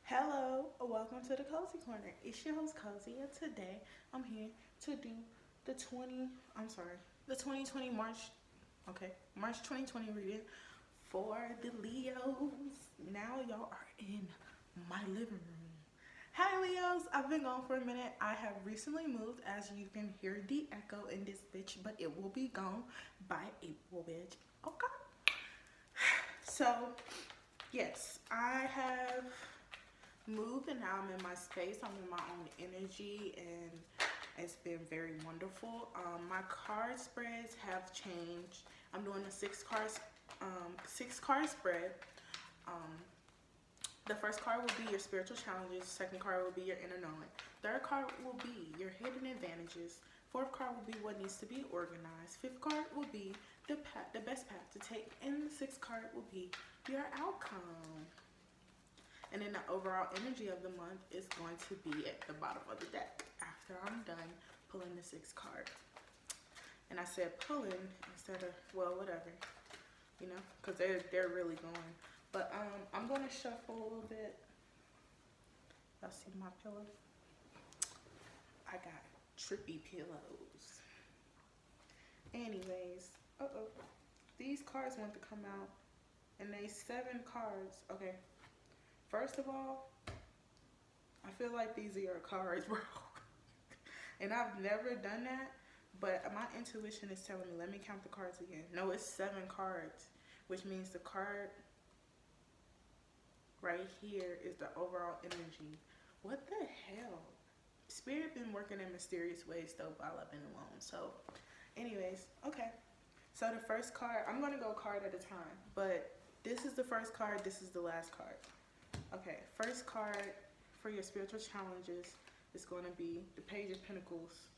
Hello, welcome to the Cozy Corner. It's your host Cozy, and today I'm here to do the 20. I'm sorry, the 2020 March 2020 reading for the Leos. Now y'all are in my living room. Hi Leos, I've been gone for a minute. I have recently moved, as you can hear the echo in this bitch, but it will be gone by April, bitch. Okay. So yes, I have moved and now I'm in my space. I'm in my own energy and it's been very wonderful. My card spreads have changed. I'm doing a six card spread. Um, the first card will be your spiritual challenges. Second card will be your inner knowing. Third card will be your hidden advantages. Fourth card will be what needs to be organized. Fifth card will be the best path to take. And the sixth card will be your outcome. And then the overall energy of the month is going to be at the bottom of the deck after I'm done pulling the sixth card. And I said pulling instead of, well, whatever, because they're really going. But I'm going to shuffle a little bit. Y'all see my pillow? I got trippy pillows. Anyways, these cards want to come out, and they 7 cards. Okay. First of all, I feel like these are your cards, bro. And I've never done that, but my intuition is telling me, let me count the cards again. No, it's 7 cards, which means the card right here is the overall energy. What the hell? Spirit been working in mysterious ways though while I've been alone. So, anyways, okay. So the first card, I'm gonna go card at a time, but this is the first card, this is the last card. Okay, first card for your spiritual challenges is going to be the Page of Pentacles.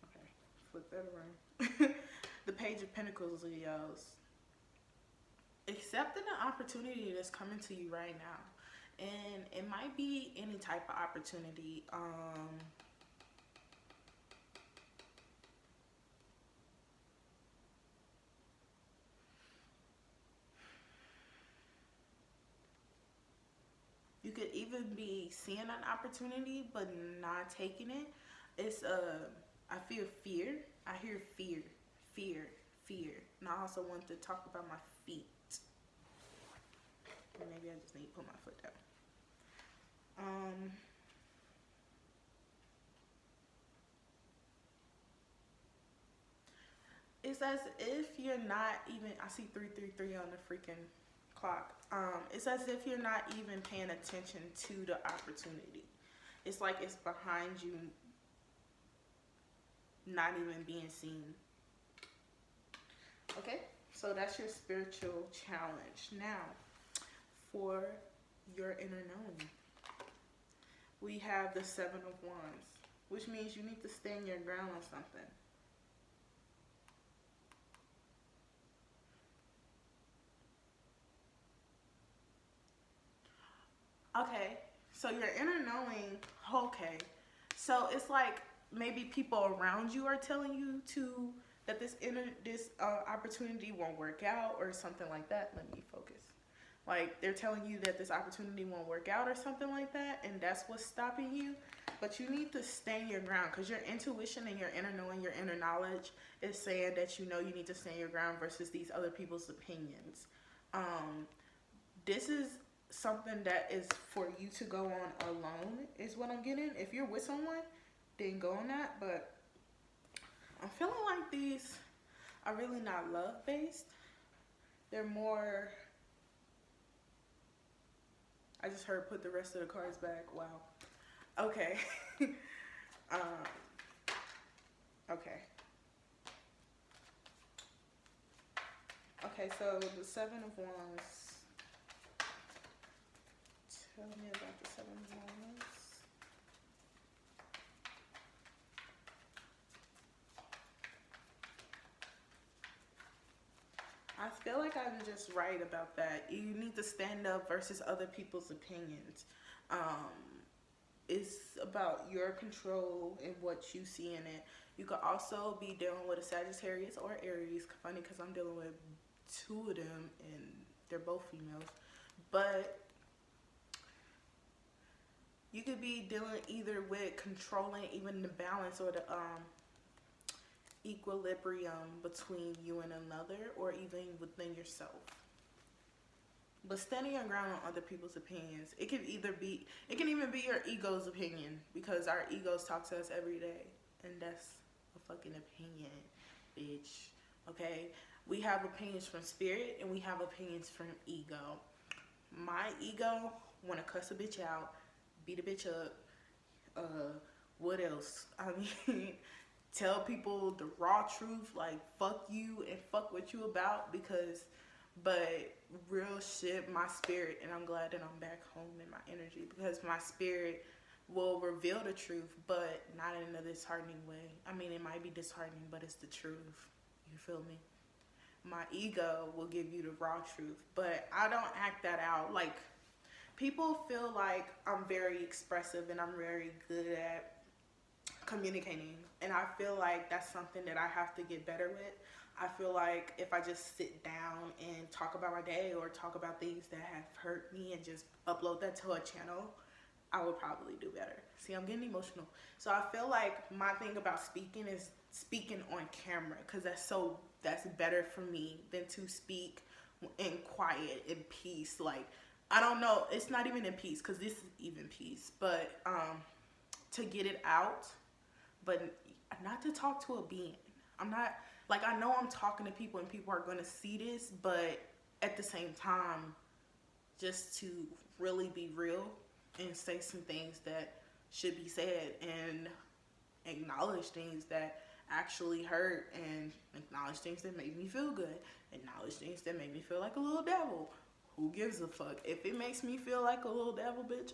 Okay, flip that around. The Page of Pentacles, Leos. Accepting the opportunity that's coming to you right now. And it might be any type of opportunity. You could even be seeing an opportunity but not taking it. It's I feel fear. I hear fear, fear, fear. And I also want to talk about my feet. Or maybe I just need to put my foot down. It's as if you're not even. I see 333 on the freaking clock. It's as if you're not even paying attention to the opportunity. It's like it's behind you, not even being seen. Okay, so that's your spiritual challenge. Now, for your inner knowing, we have the 7 of Wands, which means you need to stand your ground on something. Okay, so your inner knowing, okay. So it's like maybe people around you are telling you to that this opportunity won't work out or something like that. Let me focus. Like they're telling you that this opportunity won't work out or something like that, and that's what's stopping you. But you need to stand your ground because your intuition and your inner knowing, your inner knowledge is saying that you know you need to stand your ground versus these other people's opinions. This is something that is for you to go on alone is what I'm getting. If you're with someone, then go on that. But I'm feeling like these are really not love based. They're more. I just heard put the rest of the cards back. Wow. Okay. Okay. Okay, so the 7 of Wands. Tell me about the 7 of Wands. I feel like I'm just right about that. You need to stand up versus other people's opinions. It's about your control and what you see in it. You could also be dealing with a Sagittarius or Aries. Funny because I'm dealing with 2 of them and they're both females. But You could be dealing either with controlling even the balance or the equilibrium between you and another, or even within yourself. But standing your ground on other people's opinions, it can even be your ego's opinion, because our egos talk to us every day, and that's a fucking opinion, bitch. Okay, we have opinions from spirit and we have opinions from ego. My ego want to cuss a bitch out, beat a bitch up. What else? I mean, tell people the raw truth, like fuck you and fuck what you about, because, but real shit, my spirit, and I'm glad that I'm back home in my energy, because my spirit will reveal the truth, but not in a disheartening way. I mean, it might be disheartening, but it's the truth. You feel me? My ego will give you the raw truth, but I don't act that out. Like, people feel like I'm very expressive and I'm very good at communicating, and I feel like that's something that I have to get better with. I feel like if I just sit down and talk about my day or talk about things that have hurt me and just upload that to a channel, I would probably do better. See, I'm getting emotional. So I feel like my thing about speaking is speaking on camera, because that's better for me than to speak in quiet, in peace. Like, I don't know, it's not even in peace, because this is even peace, but to get it out, but not to talk to a being. I'm not, like, I know I'm talking to people and people are going to see this, but at the same time, just to really be real and say some things that should be said, and acknowledge things that actually hurt, and acknowledge things that make me feel good, acknowledge things that make me feel like a little devil. Who gives a fuck? If it makes me feel like a little devil, bitch,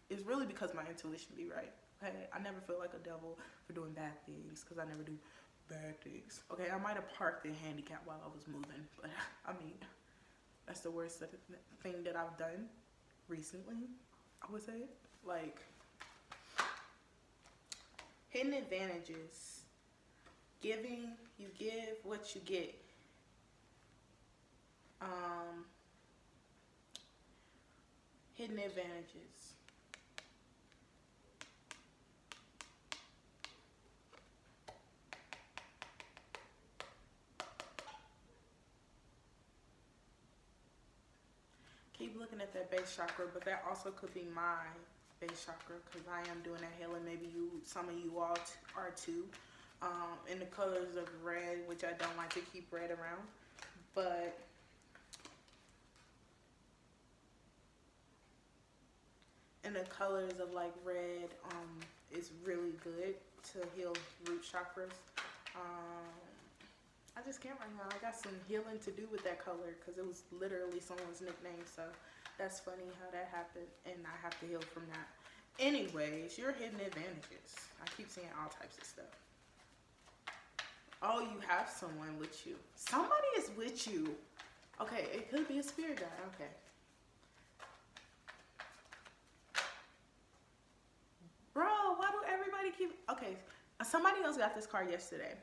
it's really because my intuition be right. Okay, I never feel like a devil for doing bad things, because I never do bad things. Okay, I might have parked the handicap while I was moving, but I mean, that's the worst thing that I've done recently, I would say. Like, hidden advantages. Giving, you give what you get. Hidden advantages. Keep looking at that base chakra, but that also could be my base chakra, because I am doing that healing. Maybe some of you all are too. In the colors of red, which I don't like to keep red around, but in the colors of like red, is really good to heal root chakras. I just can't right now. I got some healing to do with that color, because it was literally someone's nickname, so that's funny how that happened, and I have to heal from that. Anyways, your hidden advantages. I keep seeing all types of stuff. Oh, you have someone with you. Somebody is with you. Okay, it could be a spirit guide. Okay. Bro, why do everybody keep... Okay, somebody else got this card yesterday.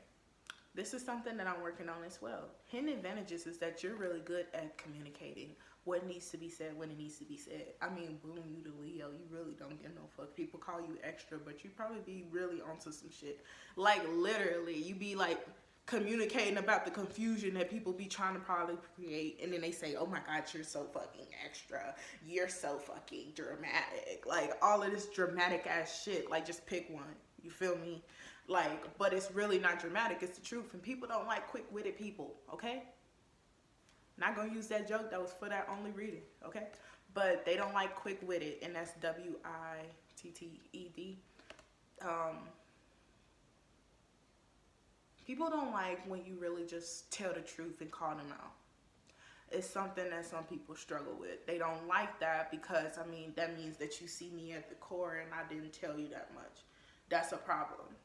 This is something that I'm working on as well. Hidden advantages is that you're really good at communicating what needs to be said when it needs to be said. I mean, boom, you the Leo. You really don't give no fuck. People call you extra, but you probably be really onto some shit. Like, literally, you be like communicating about the confusion that people be trying to probably create, and then they say, oh my god, you're so fucking extra, you're so fucking dramatic, like all of this dramatic ass shit. Like, just pick one, you feel me? Like, but it's really not dramatic, it's the truth, and people don't like quick-witted people, okay? Not gonna use that joke, that was for that only reading, okay? But they don't like quick-witted, and that's W-I-T-T-E-D. People don't like when you really just tell the truth and call them out. It's something that some people struggle with. They don't like that, because, I mean, that means that you see me at the core and I didn't tell you that much. That's a problem.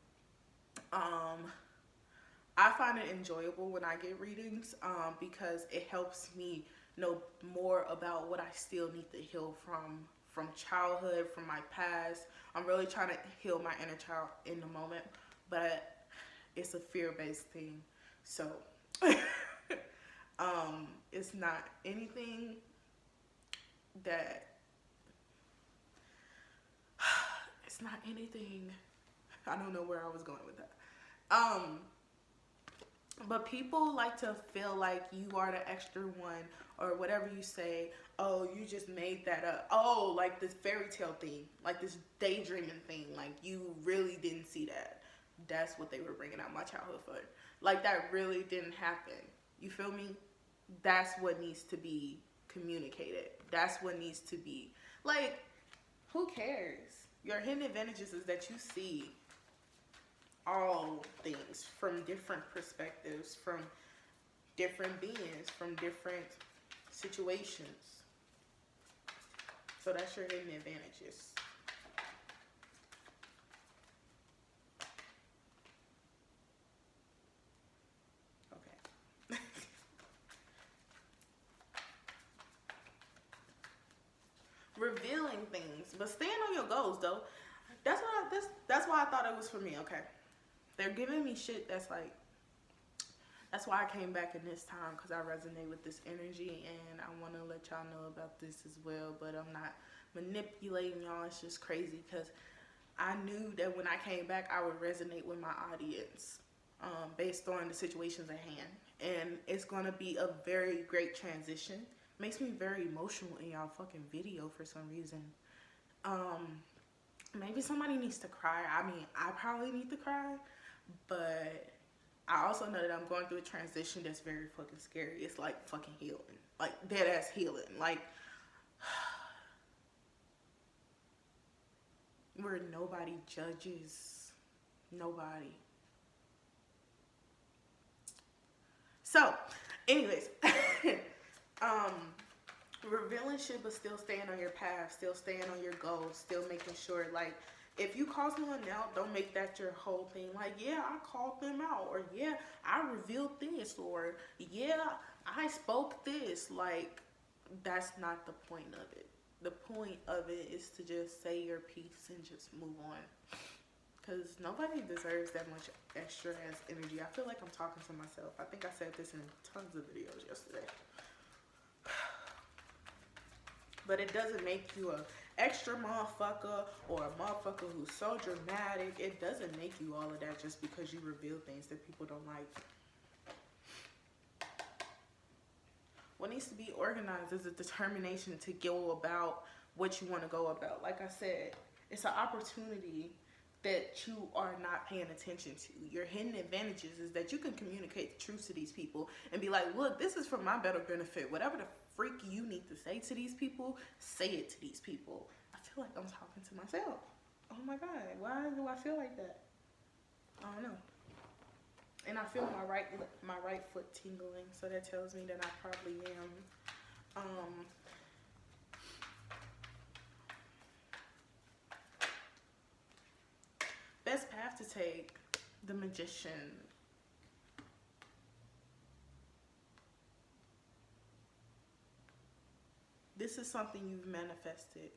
I find it enjoyable when I get readings, because it helps me know more about what I still need to heal from childhood, from my past. I'm really trying to heal my inner child in the moment, but it's a fear-based thing. So it's not anything that it's not anything. I don't know where I was going with that. But people like to feel like you are the extra one, or whatever you say. Oh, you just made that up. Oh, like this fairy tale thing, like this daydreaming thing. Like you really didn't see that. That's what they were bringing out my childhood for. Like that really didn't happen. You feel me? That's what needs to be communicated. That's what needs to be, like, who cares? Your hidden advantages is that you see all things from different perspectives, from different beings, from different situations. So that's your hidden advantages. Okay. Revealing things, but stand on your goals though. That's why I thought it was for me. Okay, they're giving me shit that's like, that's why I came back in this time, because I resonate with this energy, and I want to let y'all know about this as well. But I'm not manipulating y'all. It's just crazy because I knew that when I came back, I would resonate with my audience, based on the situations at hand, and it's gonna be a very great transition. Makes me very emotional in y'all fucking video for some reason. Maybe somebody needs to cry. I mean, I probably need to cry, but I also know that I'm going through a transition that's very fucking scary. It's like fucking healing, like dead ass healing, like where nobody judges nobody. So, anyways, revealing shit, but still staying on your path, still staying on your goals, still making sure, like, if you call someone out, don't make that your whole thing. Like, yeah, I called them out, or yeah, I revealed this, or yeah, I spoke this. Like, that's not the point of it. The point of it is to just say your piece and just move on. Because nobody deserves that much extra ass energy. I feel like I'm talking to myself. I think I said this in tons of videos yesterday. But it doesn't make you a extra motherfucker or a motherfucker who's so dramatic. It doesn't make you all of that just because you reveal things that people don't like. What needs to be organized is a determination to go about what you want to go about. Like I said, it's an opportunity that you are not paying attention to. Your hidden advantages is that you can communicate the truth to these people and be like, look, this is for my better benefit. Whatever the freak you need to say to these people, say it to these people. I feel like I'm talking to myself. Oh my God, why do I feel like that? I don't know. And I feel my right foot tingling, so that tells me that I probably am best path to take, the Magician. This is something you've manifested.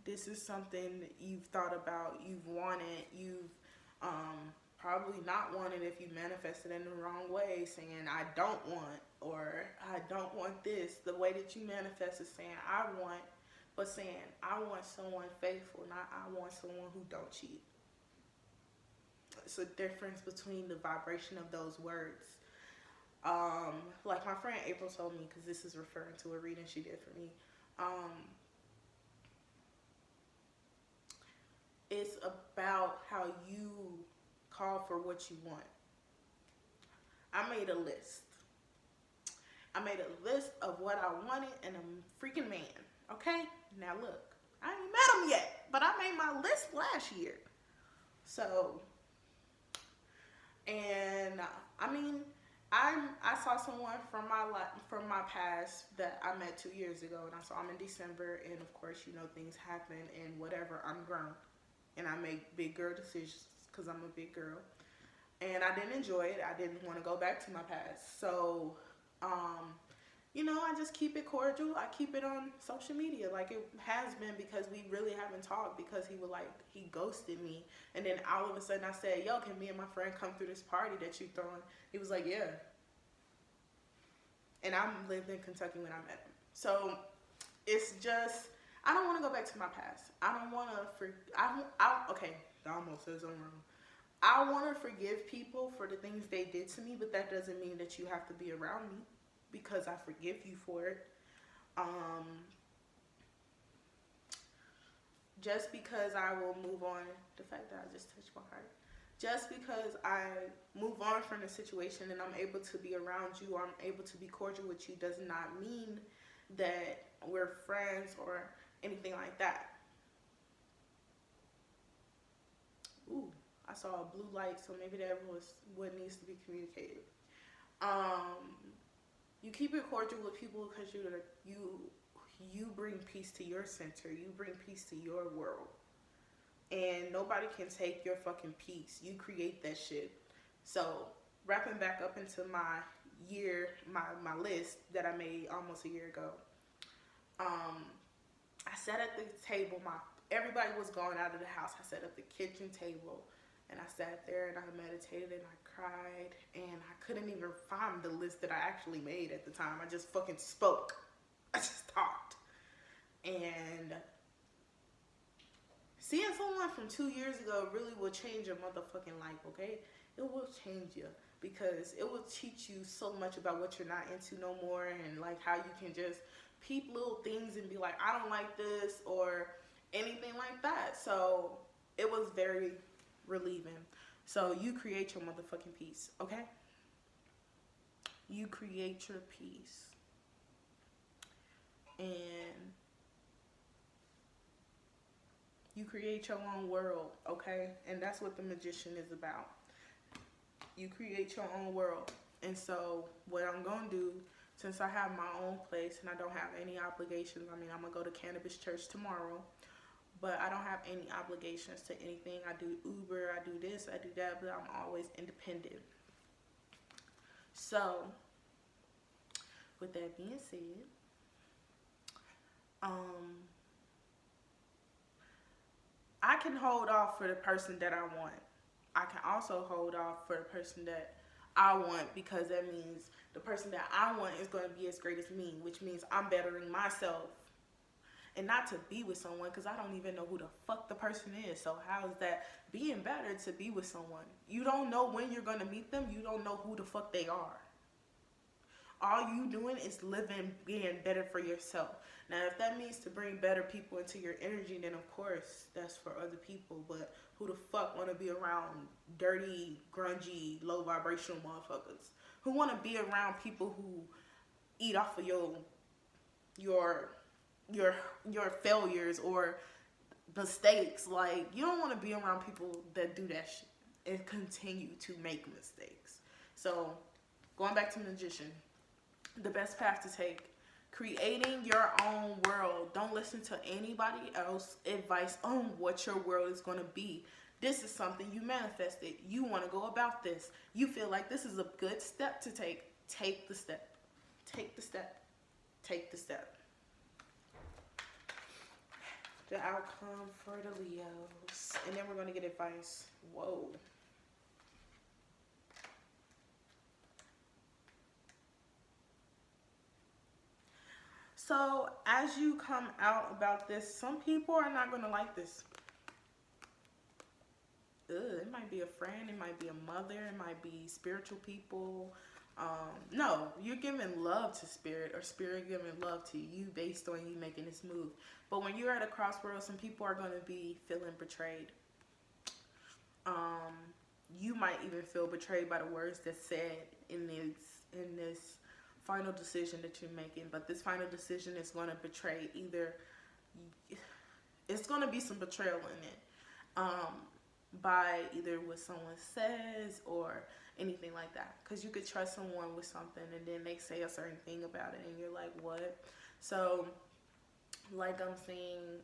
This is something you've thought about, you've wanted, you've probably not wanted if you manifested in the wrong way, saying I don't want, or I don't want this. The way that you manifest is saying I want, but saying I want someone faithful, not I want someone who don't cheat. It's a difference between the vibration of those words. Like my friend April told me, because this is referring to a reading she did for me. It's about how you call for what you want. I made a list. I made a list of what I wanted in a freaking man. Okay? Now look, I ain't met him yet, but I made my list last year. So, and I mean, I saw someone from my past that I met 2 years ago, and I saw him in December, and of course, you know, things happen and whatever. I'm grown, and I make big girl decisions because I'm a big girl, and I didn't enjoy it. I didn't want to go back to my past, so you know, I just keep it cordial. I keep it on social media like it has been, because we really haven't talked, because he ghosted me. And then all of a sudden I said, yo, can me and my friend come through this party that you throwing? He was like, yeah. And I lived in Kentucky when I met him. So it's just, I don't want to go back to my past. I don't want to okay, that almost says I'm wrong. I want to forgive people for the things they did to me, but that doesn't mean that you have to be around me because I forgive you for it. Just because I will move on, the fact that I just touched my heart. Just because I move on from the situation and I'm able to be around you or I'm able to be cordial with you does not mean that we're friends or anything like that. Ooh, I saw a blue light, so maybe that was what needs to be communicated. You keep it cordial with people because you bring peace to your center. You bring peace to your world. And nobody can take your fucking peace. You create that shit. So, wrapping back up into my list that I made almost a year ago. I sat at the table. Everybody was going out of the house. I sat at the kitchen table. And I sat there and I meditated and I cried. And I couldn't even find the list that I actually made at the time. I just fucking spoke. I just talked. And seeing someone from 2 years ago really will change your motherfucking life, okay? It will change you because it will teach you so much about what you're not into no more and like how you can just peep little things and be like, I don't like this or anything like that. So it was very relieving. So you create your motherfucking peace, okay? You create your peace. And you create your own world, okay? And that's what the magician is about. You create your own world. And so what I'm going to do, since I have my own place and I don't have any obligations, I mean, I'm going to go to Cannabis Church tomorrow, but I don't have any obligations to anything. I do Uber, I do this, I do that, but I'm always independent. So, with that being said, I can hold off for the person that I want. I can also hold off for the person that I want because that means the person that I want is going to be as great as me, which means I'm bettering myself. And not to be with someone because I don't even know who the fuck the person is. So how is that being better to be with someone? You don't know when you're going to meet them. You don't know who the fuck they are. All you doing is living, being better for yourself. Now, if that means to bring better people into your energy, then of course that's for other people. But who the fuck want to be around dirty, grungy, low vibrational motherfuckers? Who want to be around people who eat off of your failures or mistakes? Like, you don't want to be around people that do that shit and continue to make mistakes. So, going back to magician. The best path to take, creating your own world. Don't listen to anybody else's advice on what your world is going to be. This is something you manifested. You want to go about this. You feel like this is a good step to take. Take the step. Take the step. Take the step. The outcome for the Leos. And then we're going to get advice. Whoa. So, as you come out about this, some people are not going to like this. It might be a friend, it might be a mother, it might be spiritual people. No, you're giving love to spirit or spirit giving love to you based on you making this move. But when you're at a crossroads, some people are going to be feeling betrayed. You might even feel betrayed by the words that's said in this final decision that you're making, but this final decision is going to betray it's going to be some betrayal in it, by either what someone says or anything like that, because you could trust someone with something and then they say a certain thing about it and you're like, what? So like I'm saying,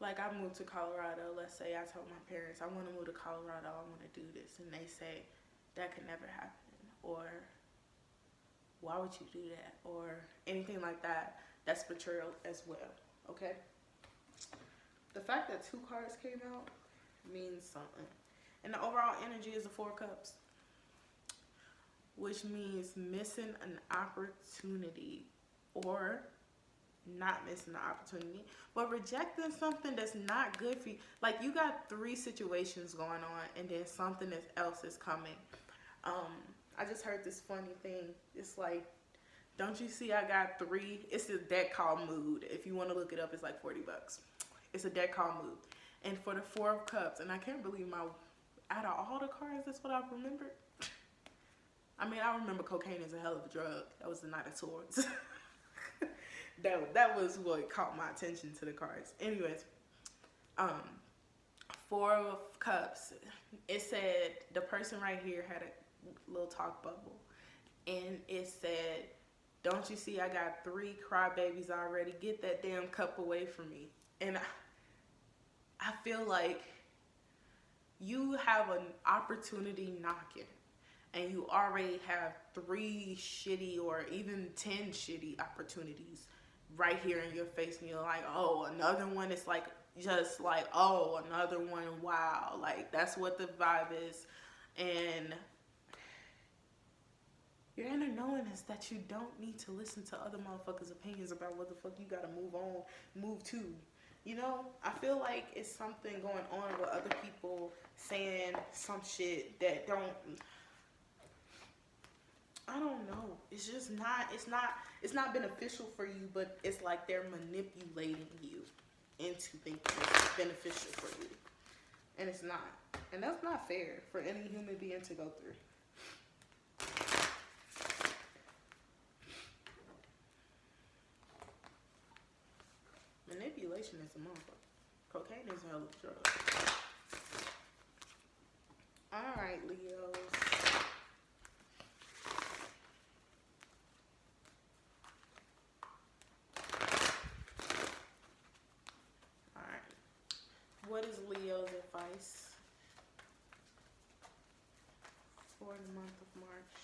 like I moved to Colorado. Let's say I told my parents I want to move to Colorado, I want to do this, and they say that could never happen, or why would you do that, or anything like that. That's betrayal as well. Okay. The fact that 2 cards came out means something, and the overall energy is the 4 cups. which means missing an opportunity or not missing the opportunity, but rejecting something that's not good for you. Like you got three situations going on, and then something else is coming. I just heard this funny thing. It's like, don't you see I got three? It's a deck called Mood. If you want to look it up, it's like $40. It's a deck called Mood. And for the Four of Cups, and I can't believe out of all the cards, that's what I remembered. I mean, I remember cocaine is a hell of a drug. That was the Knight of Swords. that was what caught my attention to the cards. Anyways, Four of Cups. It said the person right here had a little talk bubble, and it said, "Don't you see I got three crybabies already? Get that damn cup away from me." And I feel like you have an opportunity knocking, and you already have 3 shitty or even 10 shitty opportunities right here in your face, and you're like, oh, another one. It's like, just like, oh, another one. Wow. Like, that's what the vibe is. And your inner knowing is that you don't need to listen to other motherfuckers' opinions about what the fuck you gotta move to. You know, I feel like it's something going on with other people saying some shit that I don't know. It's just it's not beneficial for you, but it's like they're manipulating you into thinking it's beneficial for you. And it's not. And that's not fair for any human being to go through. Manipulation is a motherfucker. Cocaine is a hell of a drug. Alright, Leos. Alright. What is Leo's advice for the month of March?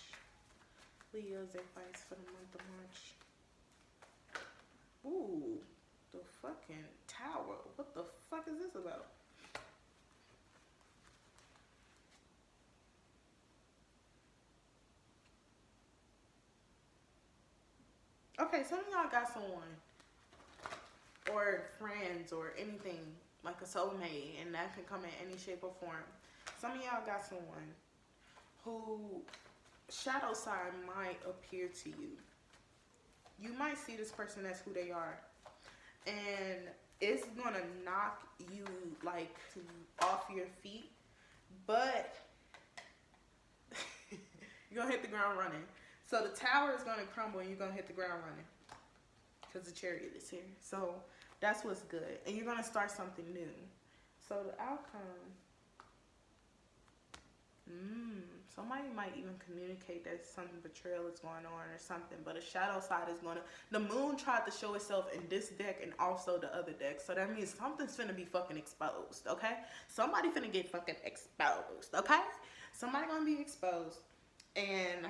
Leo's advice for the month of March. Ooh. The fucking tower. What the fuck is this about? Okay, some of y'all got someone or friends or anything like a soulmate, and that can come in any shape or form. Some of y'all got someone who shadow side might appear to you. You might see this person as who they are, and it's gonna knock you like off your feet, but you're gonna hit the ground running. So the tower is gonna crumble, and you're gonna hit the ground running because the chariot is here. So that's what's good, and you're gonna start something new. So the outcome, somebody might even communicate that some betrayal is going on or something, but a shadow side is gonna, the moon tried to show itself in this deck and also the other deck, so that means something's finna be fucking exposed, okay? Somebody finna get fucking exposed, okay? Somebody gonna be exposed, and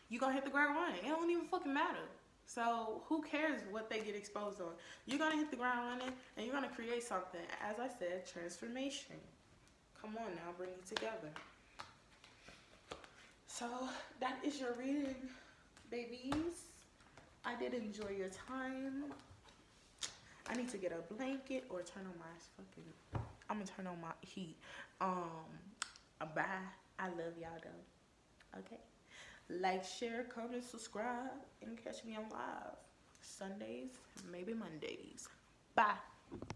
you gonna hit the ground running. It don't even fucking matter. So who cares what they get exposed on? You're gonna hit the ground running, and you're gonna create something. As I said, transformation. Come on now, bring it together. So that is your reading, babies. I did enjoy your time. I need to get a blanket or turn on my fucking, I'm gonna turn on my heat. Bye. I love y'all though. Okay. Like, share, comment, subscribe, and catch me on live Sundays, maybe Mondays. Bye.